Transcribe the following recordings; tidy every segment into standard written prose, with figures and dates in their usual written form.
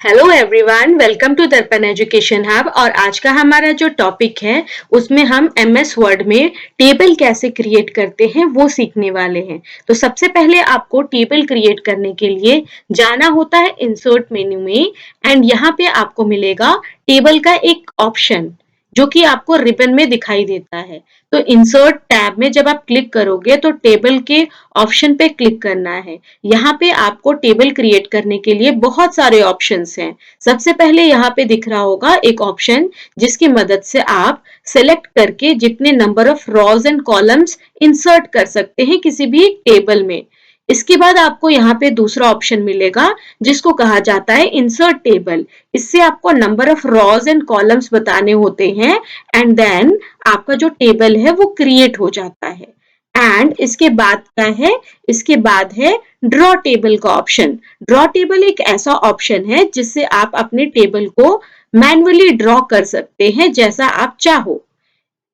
Hello everyone, welcome to दर्पण education hub. और आज का हमारा जो टॉपिक है उसमें हम एमएस वर्ड में टेबल कैसे क्रिएट करते हैं वो सीखने वाले हैं। तो सबसे पहले आपको टेबल क्रिएट करने के लिए जाना होता है इंसर्ट मेन्यू में एंड यहाँ पे आपको मिलेगा टेबल का एक ऑप्शन जो कि आपको रिबन में दिखाई देता है। तो इंसर्ट टैब में जब आप क्लिक करोगे तो टेबल के ऑप्शन पे क्लिक करना है। यहाँ पे आपको टेबल क्रिएट करने के लिए बहुत सारे ऑप्शंस हैं। सबसे पहले यहाँ पे दिख रहा होगा एक ऑप्शन जिसकी मदद से आप सेलेक्ट करके जितने number of rows and columns insert कर सकते हैं किसी भी टेबल में। इसके बाद आपको यहाँ पे दूसरा ऑप्शन मिलेगा जिसको कहा जाता है इंसर्ट टेबल। इससे आपको number of rows and columns बताने होते हैं एंड देन आपका जो टेबल है वो क्रिएट हो जाता है। एंड इसके बाद क्या है, इसके बाद है ड्रॉ टेबल का ऑप्शन। ड्रॉ टेबल एक ऐसा ऑप्शन है जिससे आप अपने टेबल को मैन्युअली ड्रॉ कर सकते हैं जैसा आप चाहो।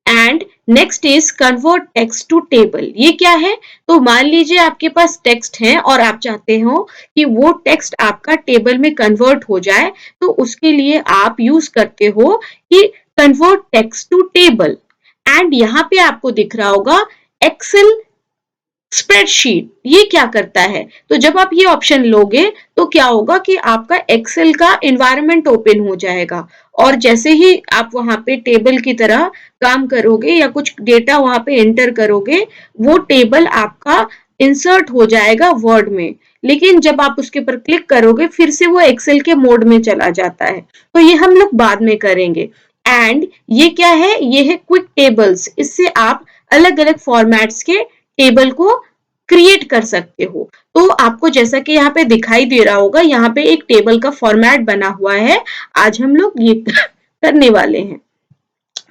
And next is convert text to table. ये क्या है, तो मान लीजिए आपके पास टेक्स्ट है और आप चाहते हो कि वो टेक्स्ट आपका टेबल में कन्वर्ट हो जाए, तो उसके लिए आप यूज करते हो कि convert text to table. And यहाँ पे आपको दिख रहा होगा एक्सेल स्प्रेडशीट। ये क्या करता है, तो जब आप ये ऑप्शन लोगे तो क्या होगा कि आपका एक्सेल का एनवायरनमेंट ओपन हो जाएगा और जैसे ही आप वहां पे टेबल की तरह काम करोगे या कुछ डेटा वहां पे एंटर करोगे, वो टेबल आपका इंसर्ट हो जाएगा वर्ड में। लेकिन जब आप उसके ऊपर क्लिक करोगे फिर से वो एक्सेल के मोड में चला जाता है। तो ये हम लोग बाद में करेंगे। एंड ये क्या है, ये है क्विक टेबल्स। इससे आप अलग अलग फॉर्मेट्स के टेबल को क्रिएट कर सकते हो। तो आपको जैसा कि यहाँ पे दिखाई दे रहा होगा, यहाँ पे एक टेबल का फॉर्मेट बना हुआ है। आज हम लोग ये करने वाले हैं।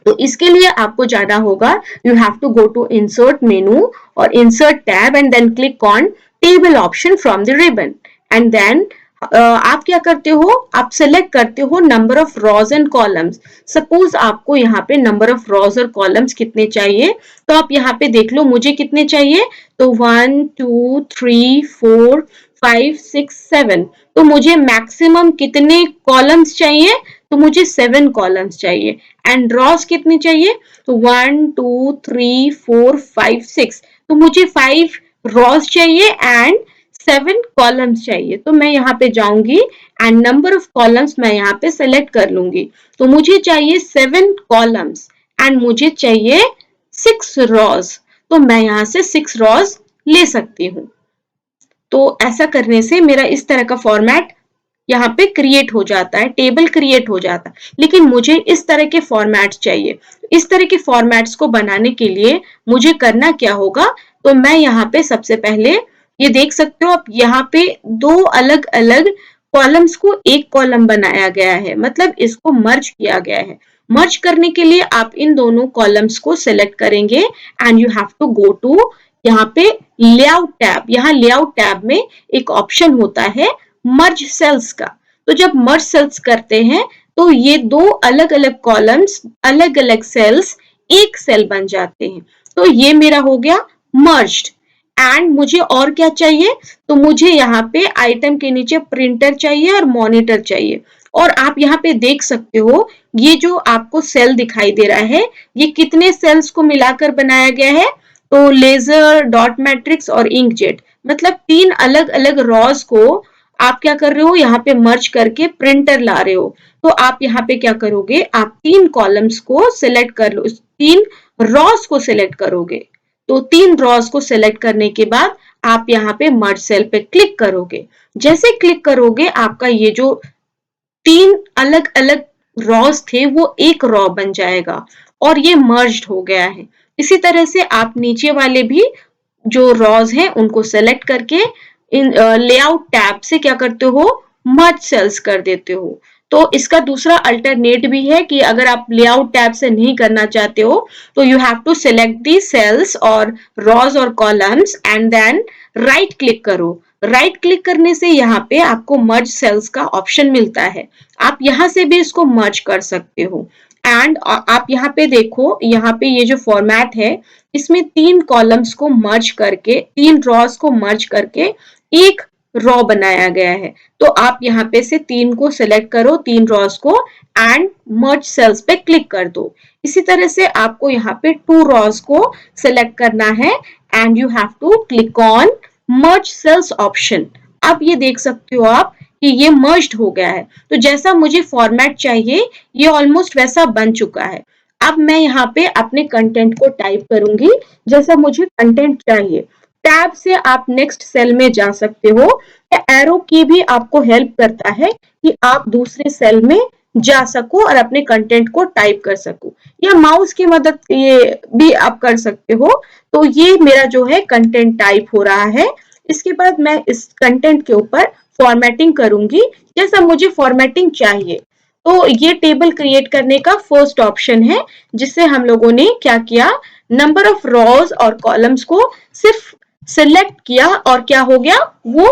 तो इसके लिए आपको जाना होगा, you have to go to insert menu और insert tab and then click on table option from the ribbon. And then आप क्या करते हो, आप सेलेक्ट करते हो number of rows and columns. Suppose आपको यहाँ पे नंबर ऑफ रॉज और कॉलम्स कितने चाहिए, तो आप यहाँ पे देख लो मुझे कितने चाहिए। तो 1 2 3 4 5 6 7। तो मुझे मैक्सिमम कितने कॉलम्स चाहिए, तो मुझे 7 कॉलम्स चाहिए। एंड रॉज कितने चाहिए, तो 1 2 3 4 5 6। तो मुझे 5 रॉज चाहिए एंड 7 कॉलम्स चाहिए। तो मैं यहाँ पे जाऊंगी एंड नंबर ऑफ कॉलम्स मैं यहाँ पे सेलेक्ट कर लूंगी। तो मुझे चाहिए 7 कॉलम्स एंड मुझे चाहिए 6 रॉज। तो मैं यहाँ से 6 रॉज ले सकती हूँ। तो ऐसा करने से मेरा इस तरह का फॉर्मेट यहाँ पे क्रिएट हो जाता है, टेबल क्रिएट हो जाता है। लेकिन मुझे इस तरह के फॉर्मेट चाहिए। इस तरह के फॉर्मेट्स को बनाने के लिए मुझे करना क्या होगा, तो मैं यहाँ पे सबसे पहले ये देख सकते हो आप, यहाँ पे दो अलग अलग कॉलम्स को एक कॉलम बनाया गया है, मतलब इसको मर्ज किया गया है। मर्ज करने के लिए आप इन दोनों कॉलम्स को सिलेक्ट करेंगे and you have to go to यहाँ पे लेआउट टैब। यहाँ लेआउट टैब में एक ऑप्शन होता है मर्ज सेल्स का। तो जब मर्ज सेल्स करते हैं तो ये दो अलग अलग कॉलम्स, अलग अलग सेल्स एक सेल बन जाते हैं। तो ये मेरा हो गया मर्ज्ड। एंड मुझे और क्या चाहिए, तो मुझे यहाँ पे आइटम के नीचे प्रिंटर चाहिए और मॉनिटर चाहिए। और आप यहाँ पे देख सकते हो ये जो आपको सेल दिखाई दे रहा है, ये कितने सेल्स को मिलाकर बनाया गया है, तो लेजर, डॉट मैट्रिक्स और इंकजेट, मतलब 3 अलग अलग रॉज को आप क्या कर रहे हो, यहाँ पे मर्ज करके प्रिंटर ला रहे हो। तो आप यहाँ पे क्या करोगे, आप 3 कॉलम्स को सिलेक्ट कर लो, 3 रॉज को सिलेक्ट करोगे। तो 3 रॉज को सिलेक्ट करने के बाद आप यहाँ पे मर्ज सेल पे क्लिक करोगे। जैसे क्लिक करोगे आपका ये जो 3 अलग अलग रॉज थे वो एक रॉ बन जाएगा और ये मर्ज्ड हो गया है। इसी तरह से आप नीचे वाले भी जो रॉज हैं उनको सेलेक्ट करके इन लेआउट टैब से क्या करते हो, मर्ज सेल्स कर देते हो। तो इसका दूसरा अल्टरनेट भी है कि अगर आप लेआउट टैब से नहीं करना चाहते हो तो you have to select the cells और रॉज और columns and then right click करो। राइट क्लिक करने से यहाँ पे आपको मर्ज सेल्स का ऑप्शन मिलता है। आप यहाँ से भी इसको मर्ज कर सकते हो। एंड आप यहाँ पे देखो, यहाँ पे ये जो फॉर्मेट है इसमें 3 कॉलम्स को मर्ज करके, 3 रॉज को मर्ज करके एक रॉ बनाया गया है। तो आप यहाँ पे से 3 को सिलेक्ट करो, 3 रॉस को, एंड मर्ज सेल्स पे क्लिक कर दो। इसी तरह से आपको यहाँ पे 2 रॉस को सिलेक्ट करना है and you have to click on merge cells option. अब ये देख सकते हो आप कि ये मर्ज्ड हो गया है। तो जैसा मुझे फॉर्मेट चाहिए ये ऑलमोस्ट वैसा बन चुका है। अब मैं यहाँ पे अपने कंटेंट को टाइप करूंगी जैसा मुझे कंटेंट चाहिए। टैब से आप नेक्स्ट सेल में जा सकते हो। एरो की भी आपको हेल्प करता है कि आप दूसरे सेल में जा सको और अपने कंटेंट को टाइप कर सको, या माउस की मदद ये भी आप कर सकते हो। तो ये मेरा जो है कंटेंट टाइप हो रहा है। इसके बाद मैं इस कंटेंट के ऊपर फॉर्मेटिंग करूंगी जैसा मुझे फॉर्मेटिंग चाहिए। तो ये टेबल क्रिएट करने का फर्स्ट ऑप्शन है, जिससे हम लोगों ने क्या किया, नंबर ऑफ रॉज और कॉलम्स को सिर्फ सिलेक्ट किया और क्या हो गया, वो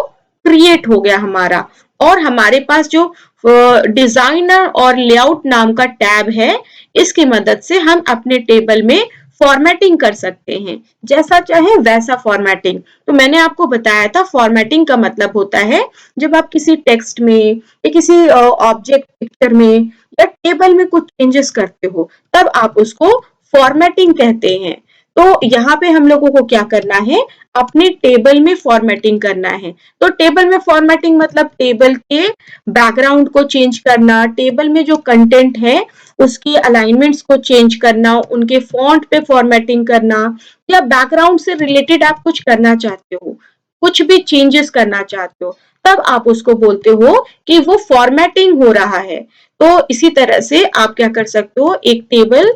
क्रिएट हो गया हमारा। और हमारे पास जो डिजाइनर और लेआउट नाम का टैब है, इसकी मदद से हम अपने टेबल में फॉर्मेटिंग कर सकते हैं, जैसा चाहे वैसा फॉर्मेटिंग। तो मैंने आपको बताया था फॉर्मेटिंग का मतलब होता है जब आप किसी टेक्स्ट में या किसी ऑब्जेक्ट पिक्चर में या टेबल में कुछ चेंजेस करते हो, तब आप उसको फॉर्मेटिंग कहते हैं। तो यहाँ पे हम लोगों को क्या करना है, अपने टेबल में फॉर्मेटिंग करना है। तो टेबल में फॉर्मेटिंग मतलब टेबल के बैकग्राउंड को चेंज करना, टेबल में जो कंटेंट है उसकी अलाइनमेंट्स को चेंज करना, उनके फॉन्ट पे फॉर्मेटिंग करना, या बैकग्राउंड से रिलेटेड आप कुछ करना चाहते हो, कुछ भी चेंजेस करना चाहते हो, तब आप उसको बोलते हो कि वो फॉर्मेटिंग हो रहा है। तो इसी तरह से आप क्या कर सकते हो, एक टेबल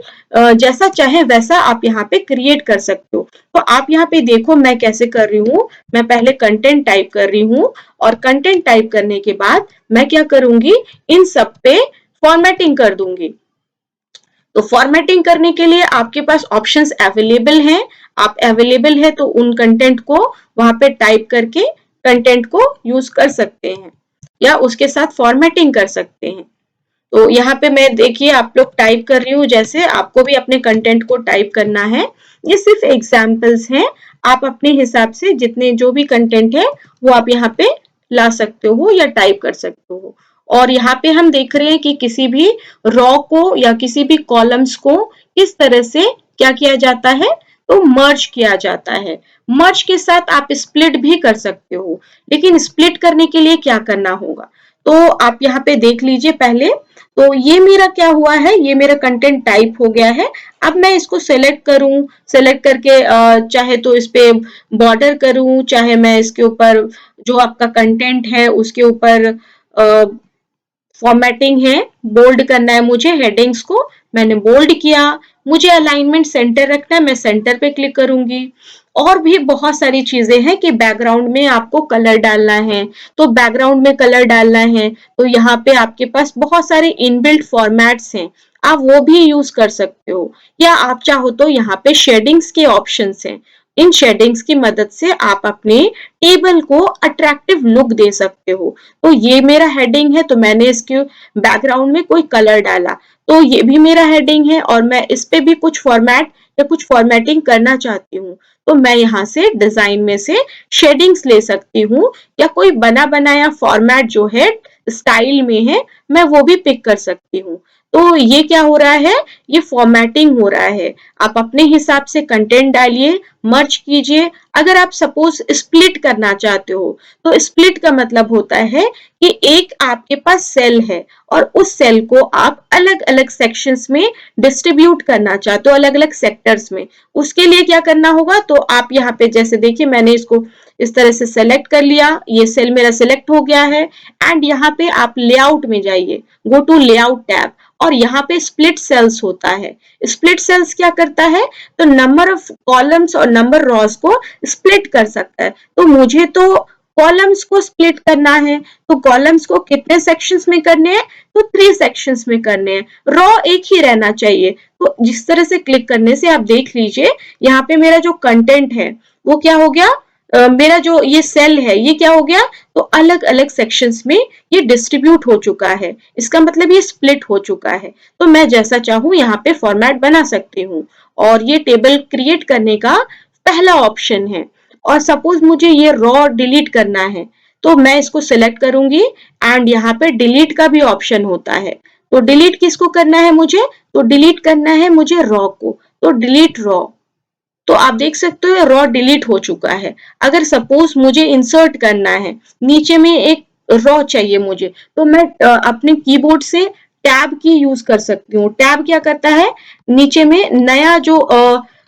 जैसा चाहे वैसा आप यहाँ पे क्रिएट कर सकते हो। तो आप यहाँ पे देखो मैं कैसे कर रही हूँ। मैं पहले कंटेंट टाइप कर रही हूँ और कंटेंट टाइप करने के बाद मैं क्या करूंगी, इन सब पे फॉर्मेटिंग कर दूंगी। तो फॉर्मेटिंग करने के लिए आपके पास ऑप्शंस अवेलेबल हैं। आप अवेलेबल है तो उन कंटेंट को वहां पे टाइप करके कंटेंट को यूज कर सकते हैं या उसके साथ फॉर्मेटिंग कर सकते हैं। तो यहाँ पे मैं देखिए आप लोग टाइप कर रही हूँ, जैसे आपको भी अपने कंटेंट को टाइप करना है। ये सिर्फ एग्जाम्पल्स हैं, आप अपने हिसाब से जितने जो भी कंटेंट है वो आप यहाँ पे ला सकते हो या टाइप कर सकते हो। और यहाँ पे हम देख रहे हैं कि किसी भी रॉ को या किसी भी कॉलम्स को किस तरह से क्या किया जाता है, तो मर्ज किया जाता है। मर्ज के साथ आप स्प्लिट भी कर सकते हो, लेकिन स्प्लिट करने के लिए क्या करना होगा, तो आप यहाँ पे देख लीजिए पहले। तो ये मेरा क्या हुआ है, ये मेरा कंटेंट टाइप हो गया है। अब मैं इसको सेलेक्ट करूं, सेलेक्ट करके चाहे तो इस पे बॉर्डर करूं, चाहे मैं इसके ऊपर जो आपका कंटेंट है उसके ऊपर फॉर्मेटिंग है, बोल्ड करना है मुझे हेडिंग्स को, मैंने बोल्ड किया। मुझे अलाइनमेंट सेंटर रखना है, मैं सेंटर पे क्लिक करूंगी। और भी बहुत सारी चीजें हैं कि बैकग्राउंड में आपको कलर डालना है, तो बैकग्राउंड में कलर डालना है तो यहाँ पे आपके पास बहुत सारे इनबिल्ट फॉर्मेट्स हैं, आप वो भी यूज कर सकते हो। या आप चाहो तो यहाँ पे शेडिंग्स के ऑप्शंस हैं, इन शेडिंग्स की मदद से आप अपने टेबल को अट्रैक्टिव लुक दे सकते हो। तो ये मेरा हेडिंग है, तो मैंने इसके बैकग्राउंड में कोई कलर डाला, तो ये भी मेरा हेडिंग है और मैं इस पे भी कुछ फॉर्मेट या कुछ फॉर्मेटिंग करना चाहती हूँ, तो मैं यहाँ से डिजाइन में से शेडिंग्स ले सकती हूँ, या कोई बना बनाया फॉर्मेट जो है स्टाइल में है मैं वो भी पिक कर सकती हूँ। तो ये क्या हो रहा है, ये फॉर्मेटिंग हो रहा है। आप अपने हिसाब से कंटेंट डालिए, मर्ज कीजिए। अगर आप सपोज स्प्लिट करना चाहते हो, तो स्प्लिट का मतलब होता है कि एक आपके पास सेल है और उस सेल को आप अलग अलग सेक्शंस में डिस्ट्रीब्यूट करना चाहते हो, अलग अलग सेक्टर्स में। उसके लिए क्या करना होगा, तो आप यहाँ पे जैसे देखिए मैंने इसको इस तरह से सेलेक्ट कर लिया, ये सेल मेरा सेलेक्ट हो गया है। एंड यहाँ पे आप लेआउट में जाइए, गो टू लेआउट टैब, और यहाँ पे स्प्लिट सेल्स होता है। स्प्लिट सेल्स क्या करता है, तो नंबर ऑफ कॉलम्स और नंबर रॉज को स्प्लिट कर सकता है। तो मुझे तो कॉलम्स को स्प्लिट करना है, तो कॉलम्स को कितने सेक्शंस में करने हैं, तो 3 सेक्शंस में करने हैं। रॉ एक ही रहना चाहिए। तो जिस तरह से क्लिक करने से आप देख लीजिए यहाँ पे मेरा जो कंटेंट है वो क्या हो गया, मेरा जो ये सेल है ये क्या हो गया, तो अलग अलग सेक्शंस में ये डिस्ट्रीब्यूट हो चुका है। इसका मतलब ये स्प्लिट हो चुका है। तो मैं जैसा चाहूं यहाँ पे फॉर्मेट बना सकती हूँ, और ये टेबल क्रिएट करने का पहला ऑप्शन है। और सपोज मुझे ये रॉ डिलीट करना है, तो मैं इसको सिलेक्ट करूंगी एंड यहाँ पे डिलीट का भी ऑप्शन होता है। तो डिलीट किसको करना है मुझे? तो डिलीट करना है मुझे रॉ को, तो डिलीट रॉ। तो आप देख सकते हो रॉ डिलीट हो चुका है। अगर सपोज मुझे इंसर्ट करना है, नीचे में एक रॉ चाहिए मुझे, तो मैं अपने कीबोर्ड से टैब की यूज कर सकती हूँ। टैब क्या करता है, नीचे में नया जो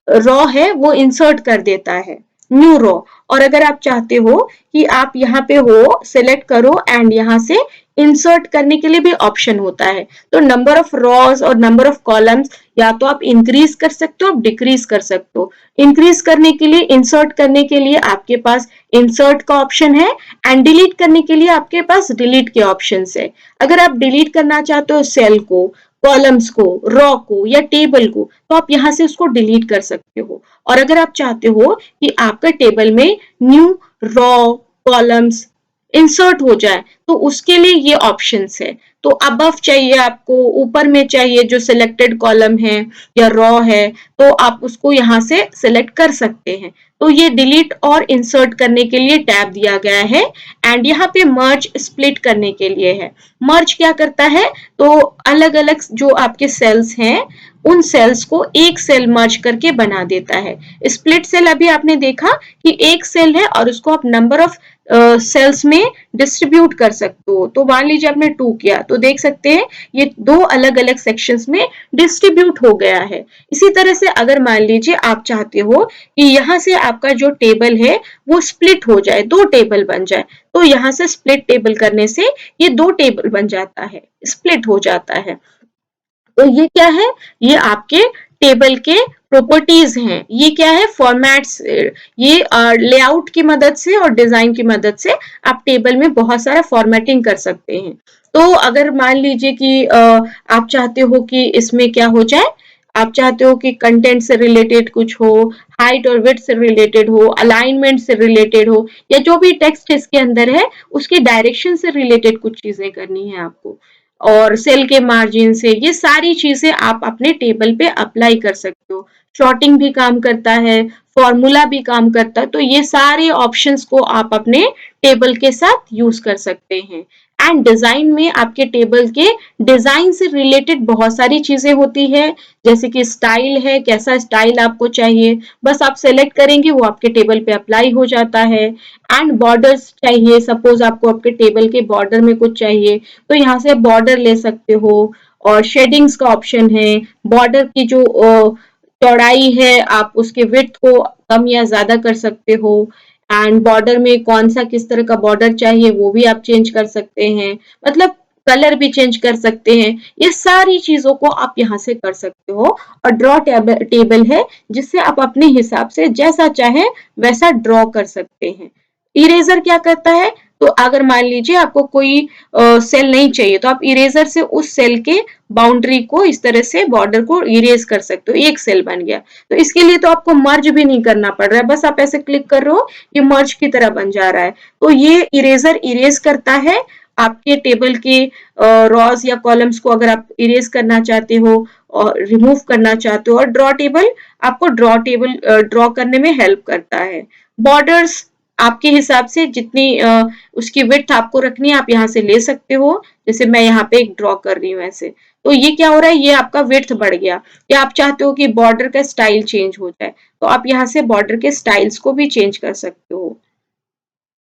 रॉ है वो इंसर्ट कर देता है, न्यू रॉ। और अगर आप चाहते हो कि आप यहाँ पे हो, सिलेक्ट करो एंड यहाँ से इंसर्ट करने के लिए भी ऑप्शन होता है। तो नंबर ऑफ रॉज और नंबर ऑफ कॉलम्स या तो आप इंक्रीज कर सकते हो, आप डिक्रीज कर सकते हो। इंक्रीज करने के लिए, इंसर्ट करने के लिए आपके पास इंसर्ट का ऑप्शन है एंड डिलीट करने के लिए आपके पास डिलीट के ऑप्शन है। अगर आप डिलीट करना चाहते हो सेल को, कॉलम्स को, रॉ को या टेबल को, तो आप यहाँ से उसको डिलीट कर सकते हो। और अगर आप चाहते हो कि आपका टेबल में न्यू रॉ कॉलम्स इंसर्ट हो जाए, तो उसके लिए ये ऑप्शंस है। तो अबव चाहिए आपको, ऊपर में चाहिए जो सिलेक्टेड कॉलम है या रॉ है, तो आप उसको यहाँ से सिलेक्ट कर सकते हैं। तो ये डिलीट और इंसर्ट करने के लिए टैब दिया गया है एंड यहाँ पे मर्ज स्प्लिट करने के लिए है। मर्ज क्या करता है, तो अलग अलग जो आपके सेल्स हैं उन सेल्स को एक सेल मर्ज करके बना देता है। स्प्लिट सेल अभी आपने देखा कि एक सेल है और उसको आप नंबर ऑफ सेल्स में डिस्ट्रीब्यूट कर सकते हो। तो मान लीजिए आपने 2 किया, तो देख सकते हैं ये 2 अलग अलग सेक्शंस में डिस्ट्रीब्यूट हो गया है। इसी तरह से अगर मान लीजिए आप चाहते हो कि यहाँ से आपका जो टेबल है वो स्प्लिट हो जाए, 2 टेबल बन जाए, तो यहाँ से स्प्लिट टेबल करने से ये 2 टेबल बन जाता है, स्प्लिट हो जाता है। तो ये क्या है, ये आपके टेबल के प्रॉपर्टीज हैं। ये क्या है, फॉर्मेट्स। ये लेआउट की मदद से और डिजाइन की मदद से आप टेबल में बहुत सारा फॉर्मेटिंग कर सकते हैं। तो अगर मान लीजिए कि आप चाहते हो कि इसमें क्या हो जाए, आप चाहते हो कि कंटेंट से रिलेटेड कुछ हो, हाइट और विड्थ से रिलेटेड हो, अलाइनमेंट से रिलेटेड हो, या जो भी टेक्स्ट इसके अंदर है उसके डायरेक्शन से रिलेटेड कुछ चीजें करनी है आपको, और सेल के मार्जिन से, ये सारी चीजें आप अपने टेबल पे अप्लाई कर सकते हो। शॉर्टिंग भी काम करता है, फॉर्मूला भी काम करता है। तो ये सारे ऑप्शंस को आप अपने टेबल के साथ यूज कर सकते हैं। एंड डिजाइन में आपके टेबल के डिजाइन से रिलेटेड बहुत सारी चीजें होती है, जैसे कि स्टाइल है, कैसा स्टाइल आपको चाहिए, बस आप सेलेक्ट करेंगे वो आपके टेबल पे अप्लाई हो जाता है। एंड बॉर्डर्स चाहिए, सपोज आपको आपके टेबल के बॉर्डर में कुछ चाहिए, तो यहाँ से बॉर्डर ले सकते हो। और शेडिंग्स का ऑप्शन है, बॉर्डर की जो चौड़ाई है आप उसके विड्थ को कम या ज्यादा कर सकते हो। एंड बॉर्डर में कौन सा किस तरह का बॉर्डर चाहिए वो भी आप चेंज कर सकते हैं, मतलब कलर भी चेंज कर सकते हैं। ये सारी चीजों को आप यहाँ से कर सकते हो। और ड्रॉ टेबल है जिससे आप अपने हिसाब से जैसा चाहे वैसा ड्रॉ कर सकते हैं। इरेजर क्या करता है, तो अगर मान लीजिए आपको कोई सेल नहीं चाहिए, तो आप इरेजर से उस सेल के बाउंड्री को इस तरह से बॉर्डर को इरेज कर सकते हो, एक सेल बन गया। तो इसके लिए तो आपको मर्ज भी नहीं करना पड़ रहा है, बस आप ऐसे क्लिक कर रहे हो, ये मर्ज की तरह बन जा रहा है। तो ये इरेजर इरेज करता है आपके टेबल के रॉज या कॉलम्स को। अगर आप इरेज करना चाहते हो और रिमूव करना चाहते हो, और ड्रॉ टेबल आपको ड्रॉ करने में हेल्प करता है। बॉर्डर्स आपके हिसाब से जितनी उसकी विड्थ आपको रखनी है आप यहाँ से ले सकते हो। जैसे मैं यहाँ पे एक ड्रॉ कर रही हूँ ऐसे, तो ये क्या हो रहा है, ये आपका विड्थ बढ़ गया। या आप चाहते हो कि बॉर्डर का स्टाइल चेंज हो जाए, तो आप यहाँ से बॉर्डर के स्टाइल्स को भी चेंज कर सकते हो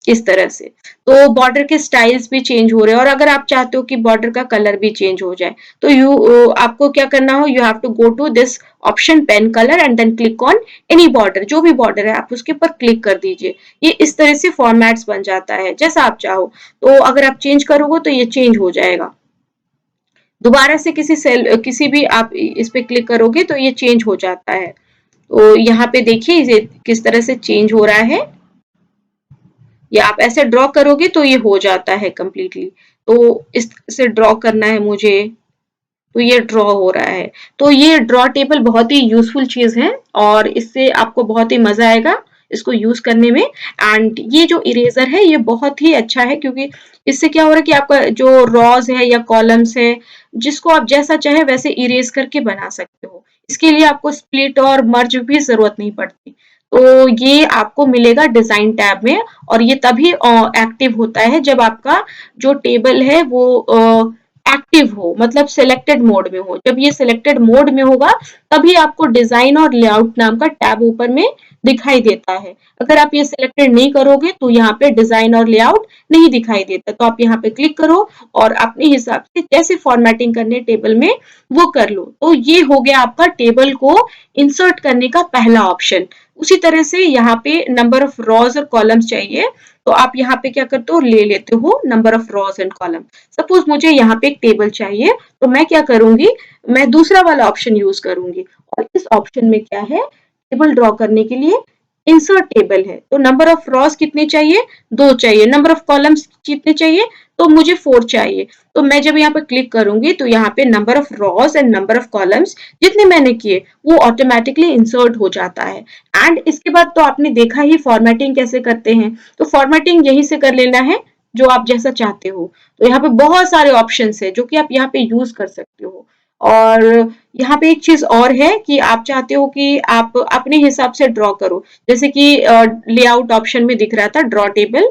इस तरह से। तो बॉर्डर के स्टाइल्स भी चेंज हो रहे हैं। और अगर आप चाहते हो कि बॉर्डर का कलर भी चेंज हो जाए, तो आपको क्या करना हो, you have to go to this option pen colour and then click on any border. जो भी बॉर्डर है आप उसके ऊपर क्लिक कर दीजिए। ये इस तरह से फॉर्मेट्स बन जाता है जैसा आप चाहो। तो अगर आप चेंज करोगे तो ये चेंज हो जाएगा। दोबारा से किसी भी आप इस पे क्लिक करोगे तो ये चेंज हो जाता है। तो यहाँ पे देखिए इसे किस तरह से चेंज हो रहा है, या आप ऐसे ड्रॉ करोगे तो ये हो जाता है कंप्लीटली। तो इस से ड्रॉ करना है मुझे, तो ये ड्रॉ हो रहा है। तो ये ड्रॉ टेबल बहुत ही यूजफुल चीज है और इससे आपको बहुत ही मजा आएगा इसको यूज करने में। एंड ये जो इरेजर है ये बहुत ही अच्छा है, क्योंकि इससे क्या हो रहा है कि आपका जो रॉज है या कॉलम्स है जिसको आप जैसा चाहे वैसे इरेज करके बना सकते हो। इसके लिए आपको स्प्लिट और मर्ज भी जरूरत नहीं पड़ती। तो ये आपको मिलेगा डिजाइन टैब में, और ये तभी एक्टिव होता है जब आपका जो टेबल है वो एक्टिव हो, मतलब सिलेक्टेड मोड में हो। जब ये सिलेक्टेड मोड में होगा तभी आपको डिजाइन और लेआउट नाम का टैब ऊपर में दिखाई देता है। अगर आप ये सिलेक्टेड नहीं करोगे तो यहाँ पे डिजाइन और लेआउट नहीं दिखाई देता। तो आप यहाँ पे क्लिक करो और अपने हिसाब से जैसे फॉर्मेटिंग करने टेबल में वो कर लो। तो ये हो गया आपका टेबल को इंसर्ट करने का पहला ऑप्शन। उसी तरह से यहाँ पे नंबर ऑफ रॉज और कॉलम्स चाहिए, तो आप यहाँ पे क्या करते हो, ले लेते हो number of rows and column. Suppose मुझे यहाँ पे एक टेबल चाहिए, तो मैं क्या करूंगी, मैं दूसरा वाला ऑप्शन यूज करूंगी। और इस ऑप्शन में क्या है, टेबल ड्रॉ करने के लिए इंसर्ट टेबल है। तो नंबर ऑफ रॉज कितने चाहिए, 2 चाहिए। नंबर ऑफ कॉलम्स कितने चाहिए, तो मुझे 4 चाहिए। तो मैं जब यहाँ पे क्लिक करूंगी तो यहाँ पे number of rows and number of columns जितने मैंने किए वो ऑटोमेटिकली इंसर्ट हो जाता है। एंड इसके बाद तो आपने देखा ही फॉर्मेटिंग कैसे करते हैं, तो फॉर्मेटिंग यहीं से कर लेना है जो आप जैसा चाहते हो। तो यहाँ पे बहुत सारे ऑप्शन है जो कि आप यहाँ पे यूज कर सकते हो। और यहाँ पे एक चीज और है कि आप चाहते हो कि आप अपने हिसाब से ड्रॉ करो, जैसे कि लेआउट ऑप्शन में दिख रहा था ड्रॉ टेबल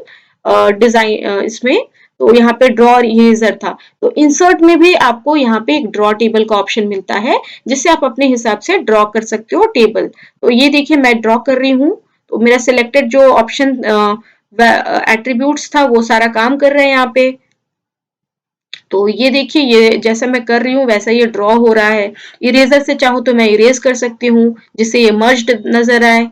डिजाइन, इसमें तो यहाँ पे ड्रॉ और इरेजर था। तो इंसर्ट में भी आपको यहाँ पे एक ड्रॉ टेबल का ऑप्शन मिलता है जिससे आप अपने हिसाब से ड्रॉ कर सकते हो टेबल। तो ये देखिए मैं ड्रॉ कर रही हूँ, तो मेरा सिलेक्टेड जो ऑप्शन एट्रीब्यूट्स था वो सारा काम कर रहे हैं यहाँ पे। तो ये देखिए ये जैसा मैं कर रही हूँ वैसा ये ड्रॉ हो रहा है। इरेजर से चाहूँ तो मैं इरेज कर सकती हूँ जिससे ये मर्ज्ड नजर आए।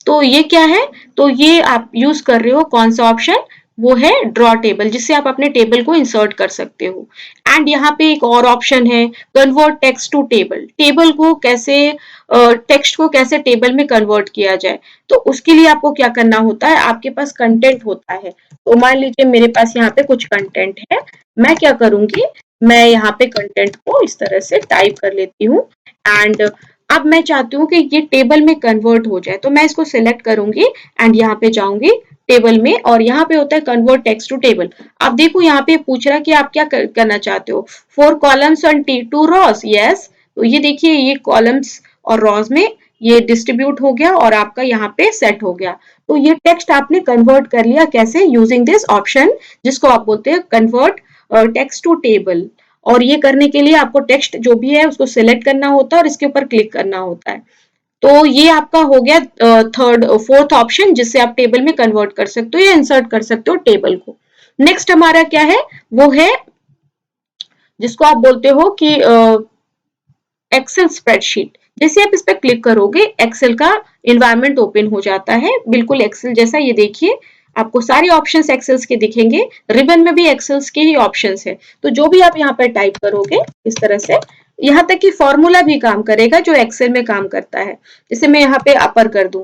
तो ये क्या है, तो ये आप यूज कर रहे हो कौन सा ऑप्शन, वो है ड्रॉ टेबल, जिससे आप अपने टेबल को इंसर्ट कर सकते हो। एंड यहाँ पे एक और ऑप्शन है convert text to table. Table को कैसे, टेक्स्ट को कैसे टेबल में कन्वर्ट किया जाए। तो उसके लिए आपको क्या करना होता है, आपके पास कंटेंट होता है। तो मान लीजिए मेरे पास यहाँ पे कुछ कंटेंट है, मैं क्या करूंगी, मैं यहाँ पे कंटेंट को इस तरह से टाइप कर लेती हूँ। एंड अब मैं चाहती हूँ कि ये टेबल में कन्वर्ट हो जाए, तो मैं इसको सिलेक्ट करूंगी एंड यहाँ पे जाऊंगी टेबल में, और यहाँ पे होता है कन्वर्ट टेक्स्ट टू टेबल। अब देखो यहाँ पे पूछ रहा है कि आप क्या करना चाहते हो, 4 कॉलम्स एंड 2 रॉस। यस, तो ये देखिए ये कॉलम्स और रॉस में ये डिस्ट्रीब्यूट हो गया और आपका यहाँ पे सेट हो गया। तो ये टेक्स्ट आपने कन्वर्ट कर लिया कैसे, यूजिंग दिस ऑप्शन जिसको आप बोलते हैं कन्वर्ट टेक्स्ट टू टेबल। और ये करने के लिए आपको टेक्स्ट जो भी है उसको सिलेक्ट करना होता है और इसके ऊपर क्लिक करना होता है। तो ये आपका हो गया फोर्थ ऑप्शन जिससे आप टेबल में कन्वर्ट कर सकते हो या इंसर्ट कर सकते हो टेबल को। नेक्स्ट हमारा क्या है, वो है जिसको आप बोलते हो कि एक्सेल स्प्रेडशीट। जैसे आप इस पर क्लिक करोगे एक्सेल का इन्वायरमेंट ओपन हो जाता है, बिल्कुल एक्सेल जैसा। ये देखिए आपको सारे ऑप्शंस एक्सेल्स के दिखेंगे, रिबन में भी एक्सेल्स के ही ऑप्शंस है। तो जो भी आप यहाँ पर टाइप करोगे इस तरह से, यहाँ तक कि फॉर्मूला भी काम करेगा जो एक्सेल में काम करता है। जैसे मैं यहाँ पे अपर कर दूं,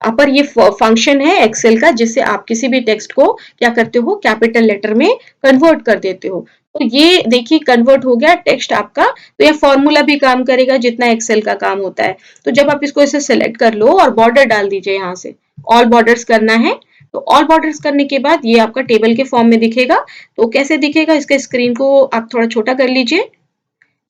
अपर ये फंक्शन है एक्सेल का जिससे आप किसी भी टेक्स्ट को क्या करते हो, कैपिटल लेटर में कन्वर्ट कर देते हो। तो ये देखिए कन्वर्ट हो गया टेक्स्ट आपका। तो ये फॉर्मूला भी काम करेगा जितना एक्सेल का काम होता है। तो जब आप इसको ऐसे सेलेक्ट कर लो और बॉर्डर डाल दीजिए, यहाँ से ऑल बॉर्डर्स करना है। तो ऑल बॉर्डर्स करने के बाद ये आपका टेबल के फॉर्म में दिखेगा। तो कैसे दिखेगा, इसके स्क्रीन को आप थोड़ा छोटा कर लीजिए।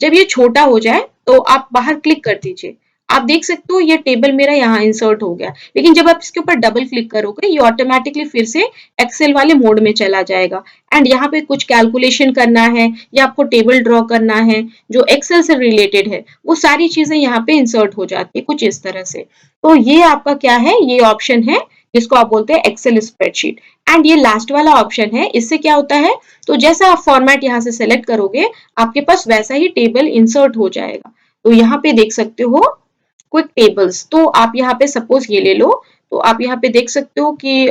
जब ये छोटा हो जाए तो आप बाहर क्लिक कर दीजिए। आप देख सकते हो ये टेबल मेरा यहाँ इंसर्ट हो गया। लेकिन जब आप इसके ऊपर डबल क्लिक करोगे ये ऑटोमेटिकली फिर से एक्सेल वाले मोड में चला जाएगा। एंड यहाँ पे कुछ कैलकुलेशन करना है या आपको टेबल ड्रॉ करना है जो एक्सेल से रिलेटेड है, वो सारी चीजें यहाँ पे इंसर्ट हो जाती है कुछ इस तरह से। तो ये आपका क्या है, ये ऑप्शन है जिसको आप बोलते हैं एक्सेल स्प्रेडशीट। एंड ये लास्ट वाला ऑप्शन है, इससे क्या होता है, तो जैसा आप फॉर्मेट यहाँ से सेलेक्ट करोगे आपके पास वैसा ही टेबल इंसर्ट हो जाएगा। तो यहाँ पे देख सकते हो क्विक टेबल्स, तो आप यहाँ पे सपोज ये ले लो। तो आप यहाँ पे देख सकते हो कि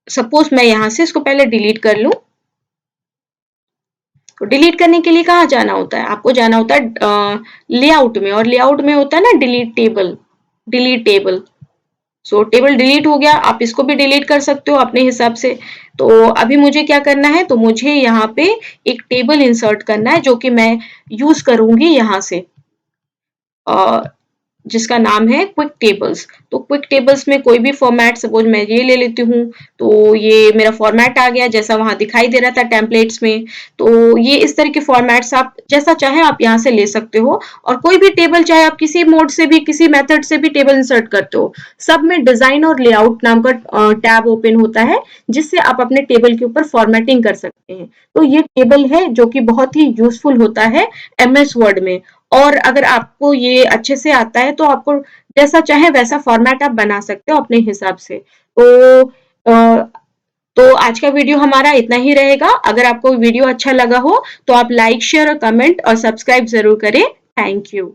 सपोज मैं यहाँ से इसको पहले डिलीट कर लूं। तो डिलीट करने के लिए कहाँ जाना होता है, आपको जाना होता है लेआउट में, और लेआउट में होता है ना डिलीट टेबल, डिलीट टेबल। सो टेबल डिलीट हो गया, आप इसको भी डिलीट कर सकते हो अपने हिसाब से। तो अभी मुझे क्या करना है, तो मुझे यहाँ पे एक टेबल इंसर्ट करना है जो कि मैं यूज करूंगी यहाँ से। जिसका नाम है क्विक टेबल्स। तो क्विक टेबल्स में कोई भी फॉर्मेट, सपोज मैं ये ले लेती हूँ, तो ये मेरा फॉर्मेट आ गया जैसा वहां दिखाई दे रहा था टेम्पलेट्स में। तो ये इस तरह के फॉर्मेट्स आप जैसा चाहे आप यहाँ से ले सकते हो, और कोई भी टेबल चाहे आप किसी मोड से भी, किसी मेथड से भी टेबल इंसर्ट करते हो। सब में डिजाइन और लेआउट नाम का टैब ओपन होता है, जिससे आप अपने टेबल के ऊपर फॉर्मेटिंग कर सकते हैं। तो ये टेबल है जो कि बहुत ही यूजफुल होता है एमएस वर्ड में। और अगर आपको ये अच्छे से आता है तो आपको जैसा चाहे वैसा फॉर्मेट आप बना सकते हो अपने हिसाब से। अ, तो आज का वीडियो हमारा इतना ही रहेगा। अगर आपको वीडियो अच्छा लगा हो तो आप लाइक, शेयर और कमेंट और सब्सक्राइब जरूर करें। Thank you.